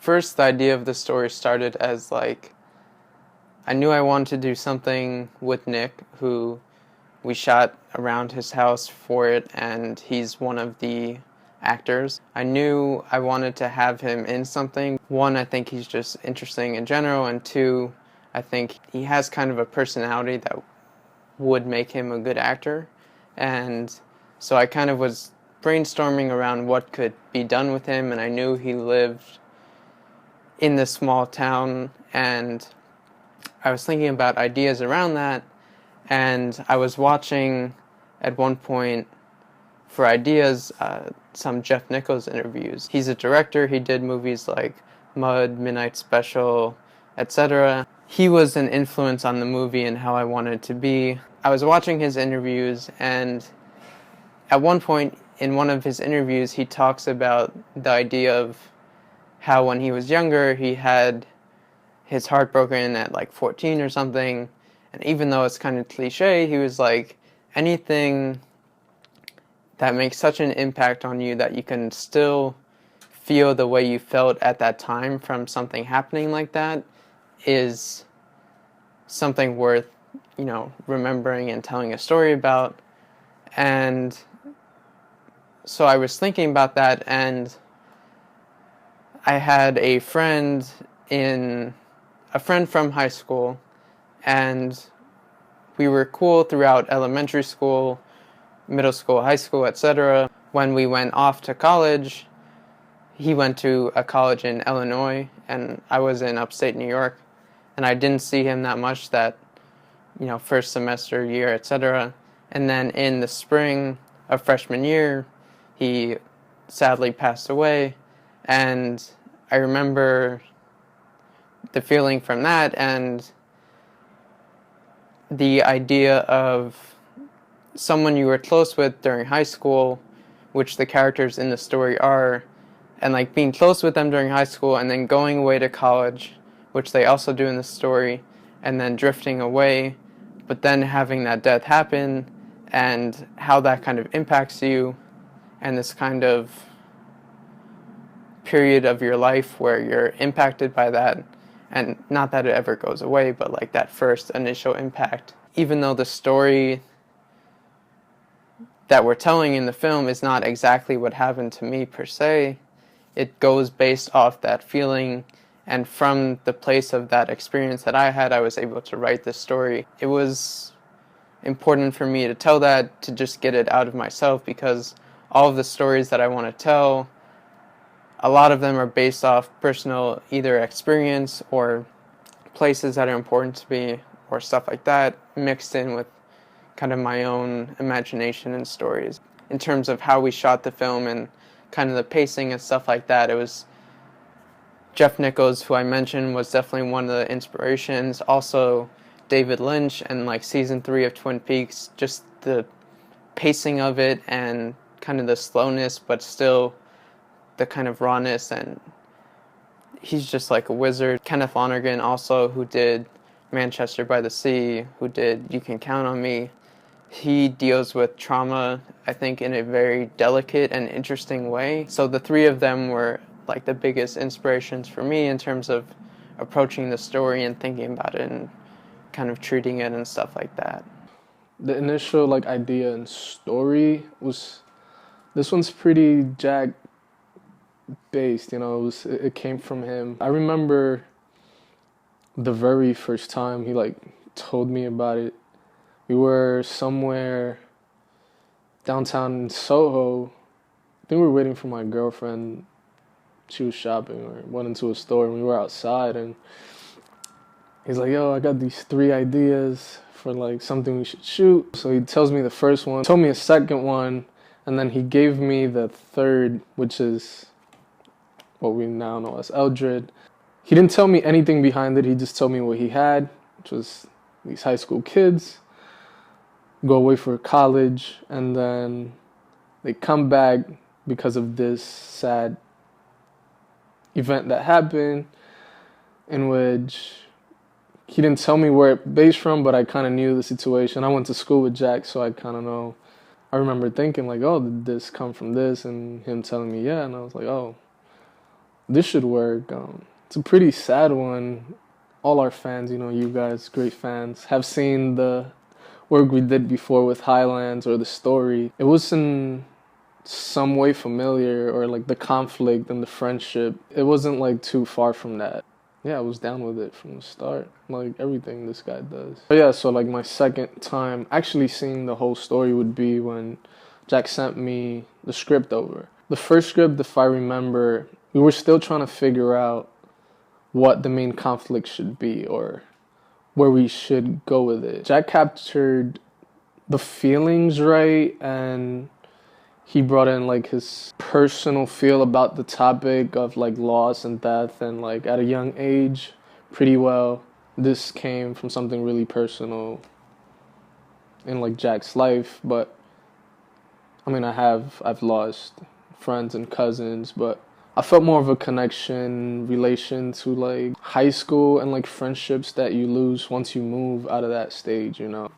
First, the idea of the story started as like, I knew I wanted to do something with Nick, who we shot around his house for it, and he's one of the actors. I knew I wanted to have him in something. One, I think he's just interesting in general, and two, I think he has kind of a personality that would make him a good actor. And so I kind of was brainstorming around what could be done with him, and I knew he lived in this small town, and I was thinking about ideas around that, and I was watching at one point for ideas some Jeff Nichols interviews. He's a director. He did movies like Mud, Midnight Special, etc. He was an influence on the movie and how I wanted it to be. I was watching his interviews, and at one point in one of his interviews he talks about the idea of how when he was younger he had his heart broken at like 14 or something, and even though it's kind of cliche, he was like, anything that makes such an impact on you that you can still feel the way you felt at that time from something happening like that is something worth, remembering and telling a story about. And so I was thinking about that, and I had a friend from high school, and we were cool throughout elementary school, middle school, high school, etc. When we went off to college, he went to a college in Illinois, and I was in upstate New York, and I didn't see him that much that, first semester, year, etc. And then in the spring of freshman year, he sadly passed away, and I remember the feeling from that, and the idea of someone you were close with during high school, which the characters in the story are, and like being close with them during high school and then going away to college, which they also do in the story, and then drifting away, but then having that death happen, and how that kind of impacts you, and this kind of period of your life where you're impacted by that, and not that it ever goes away, but like that first initial impact. Even though the story that we're telling in the film is not exactly what happened to me per se, it goes based off that feeling, and from the place of that experience that I had, I was able to write this story. It was important for me to tell that, to just get it out of myself, because all of the stories that I want to tell, a lot of them are based off personal either experience or places that are important to me or stuff like that, mixed in with kind of my own imagination and stories. In terms of how we shot the film and kind of the pacing and stuff like that, it was Jeff Nichols, who I mentioned, was definitely one of the inspirations. Also David Lynch and like season 3 of Twin Peaks, just the pacing of it and kind of the slowness, but still the kind of rawness, and he's just like a wizard. Kenneth Lonergan also, who did Manchester by the Sea, who did You Can Count on Me. He deals with trauma, I think, in a very delicate and interesting way. So the three of them were like the biggest inspirations for me in terms of approaching the story and thinking about it and kind of treating it and stuff like that. The initial idea and story was, this one's pretty Jack based, it came from him. I remember the very first time he told me about it. We were somewhere downtown in Soho. I think we were waiting for my girlfriend. She was shopping or went into a store, and we were outside, and he's like, yo, I got these 3 ideas for something we should shoot. So he tells me the first one, told me a second one, and then he gave me the third, which is what we now know as Eldred. He didn't tell me anything behind it. He just told me what he had, which was these high school kids go away for college, and then they come back because of this sad event that happened, in which he didn't tell me where it based from, but I kind of knew the situation. I went to school with Jack, so I kind of know. I remember thinking oh, did this come from this? And him telling me yeah, and I was like, oh, this should work. It's a pretty sad one. All our fans, you know, you guys, great fans, have seen the work we did before with Highlands or the story. It was in some way familiar, or like the conflict and the friendship. It wasn't like too far from that. Yeah, I was down with it from the start, like everything this guy does. But yeah, so like my second time actually seeing the whole story would be when Jack sent me the script over. The first script, if I remember, we were still trying to figure out what the main conflict should be or where we should go with it. Jack captured the feelings right, and he brought in like his personal feel about the topic of like loss and death, and like at a young age pretty well. This came from something really personal in like Jack's life, but I mean I've lost friends and cousins, but I felt more of a connection relation to like high school and like friendships that you lose once you move out of that stage, you know.